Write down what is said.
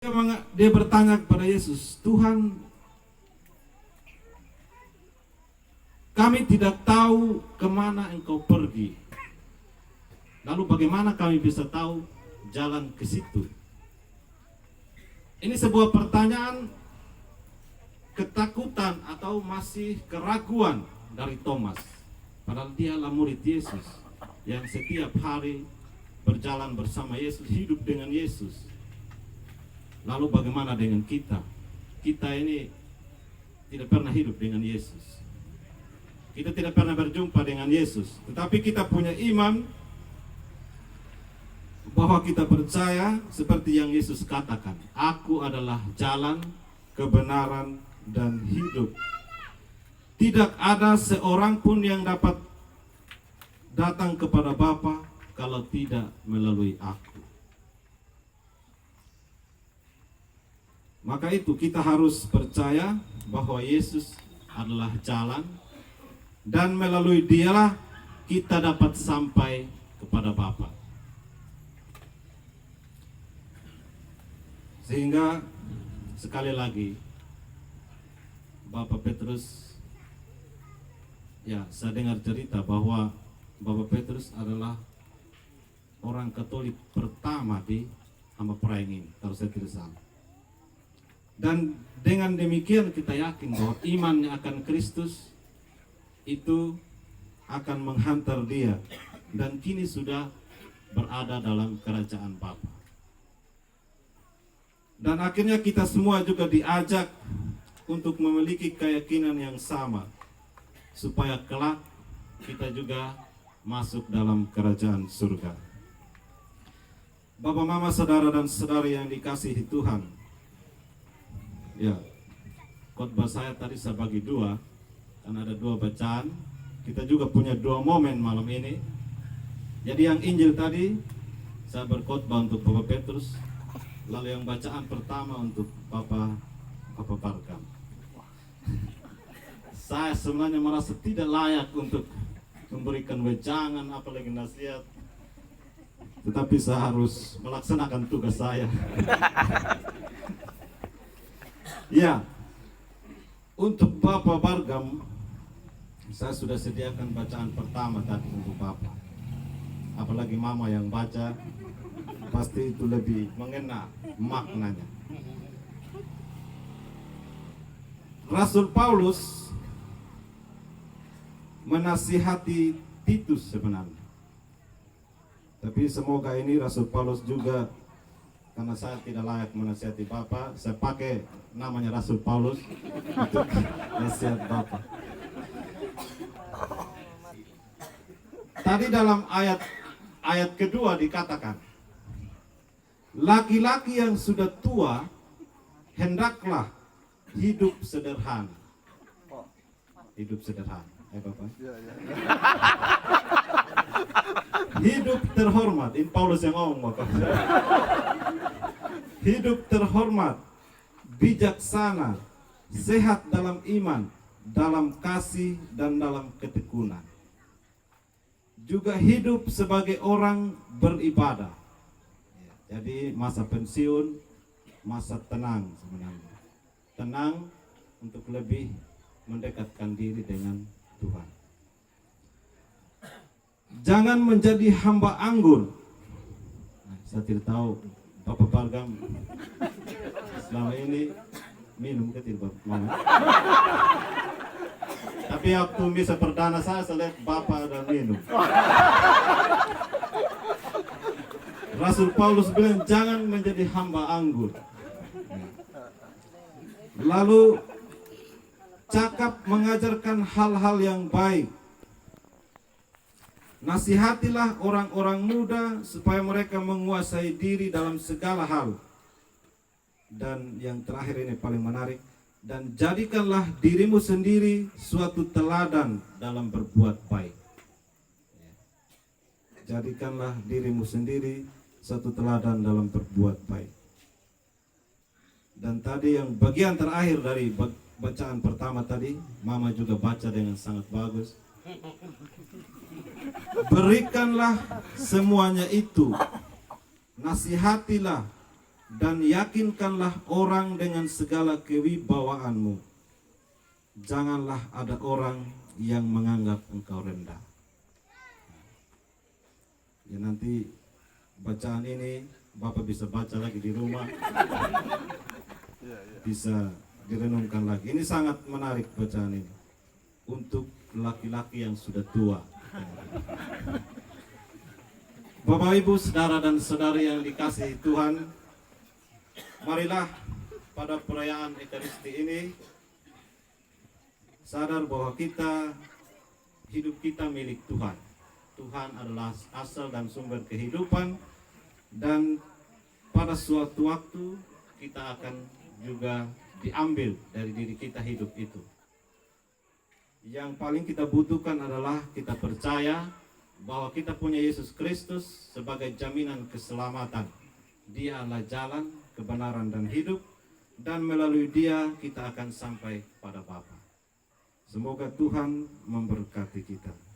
Dia bertanya kepada Yesus, Tuhan, kami tidak tahu kemana engkau pergi. Lalu bagaimana kami bisa tahu jalan ke situ? Ini sebuah pertanyaan ketakutan atau masih keraguan dari Thomas. Padahal dia adalah murid Yesus yang setiap hari berjalan bersama Yesus, hidup dengan Yesus. Lalu bagaimana dengan kita? Kita ini tidak pernah hidup dengan Yesus. Kita tidak pernah berjumpa dengan Yesus. Tetapi kita punya iman bahwa kita percaya seperti yang Yesus katakan. Aku adalah jalan, kebenaran, dan hidup. Tidak ada seorang pun yang dapat datang kepada Bapa kalau tidak melalui aku. Maka itu kita harus percaya bahwa Yesus adalah jalan dan melalui Dialah kita dapat sampai kepada Bapa. Sehingga sekali lagi Bapak Petrus, ya saya dengar cerita bahwa Bapak Petrus adalah orang Katolik pertama di Hamaparaeng ini, kalau saya tidak salah. Dan dengan demikian kita yakin bahwa imannya akan Kristus itu akan menghantar dia dan kini sudah berada dalam kerajaan Bapa. Dan akhirnya kita semua juga diajak untuk memiliki keyakinan yang sama supaya kelak kita juga masuk dalam kerajaan surga. Bapak, mama, saudara dan saudari yang dikasihi Tuhan, ya, khotbah saya tadi saya bagi dua, karena ada dua bacaan. Kita juga punya dua momen malam ini. Jadi yang Injil tadi saya berkhotbah untuk Bapak Petrus, lalu yang bacaan pertama untuk Bapak Bargam. Saya sebenarnya merasa tidak layak untuk memberikan wejangan apalagi nasihat, tetapi saya harus melaksanakan tugas saya. Ya, untuk Bapak Bargam, saya sudah sediakan bacaan pertama tadi untuk Bapak. Apalagi Mama yang baca, pasti itu lebih mengena maknanya. Rasul Paulus menasihati Titus sebenarnya. Tapi semoga ini Rasul Paulus juga, karena saya tidak layak menasihati Bapak, saya pakai namanya Rasul Paulus untuk nasihat Bapak. Tadi dalam ayat kedua dikatakan, laki-laki yang sudah tua hendaklah hidup sederhana. Hidup sederhana, Bapak. Hidup terhormat. Ini Paulus yang ngomong, Bapak. Hidup terhormat, bijaksana, sehat dalam iman, dalam kasih dan dalam ketekunan. Juga hidup sebagai orang beribadah. Jadi masa pensiun, masa tenang sebenarnya. Tenang untuk lebih mendekatkan diri dengan Tuhan. Jangan menjadi hamba anggur. Saya tidak tahu Bapak Bargam selama ini minum ke tidak Bapak? Tapi waktu misa perdana saya lihat Bapak ada minum. Rasul Paulus bilang jangan menjadi hamba anggur. Lalu cakap mengajarkan hal-hal yang baik. Nasihatilah orang-orang muda supaya mereka menguasai diri dalam segala hal. Dan yang terakhir ini paling menarik. Dan jadikanlah dirimu sendiri suatu teladan dalam berbuat baik. Jadikanlah dirimu sendiri suatu teladan dalam berbuat baik. Dan tadi yang bagian terakhir dari bacaan pertama tadi, Mama juga baca dengan sangat bagus. Berikanlah semuanya itu, nasihatilah, dan yakinkanlah orang dengan segala kewibawaanmu. Janganlah ada orang yang menganggap engkau rendah. Ya, nanti bacaan ini Bapak bisa baca lagi di rumah, bisa direnungkan lagi. Ini sangat menarik bacaan ini untuk laki-laki yang sudah tua. Bapak, Ibu, saudara dan saudari yang dikasihi Tuhan, marilah pada perayaan Ekaristi ini sadar bahwa hidup kita milik Tuhan. Tuhan adalah asal dan sumber kehidupan, dan pada suatu waktu kita akan juga diambil dari diri kita hidup itu. Yang paling kita butuhkan adalah kita percaya bahwa kita punya Yesus Kristus sebagai jaminan keselamatan. Dia adalah jalan, kebenaran, dan hidup, dan melalui Dia kita akan sampai pada Bapa. Semoga Tuhan memberkati kita.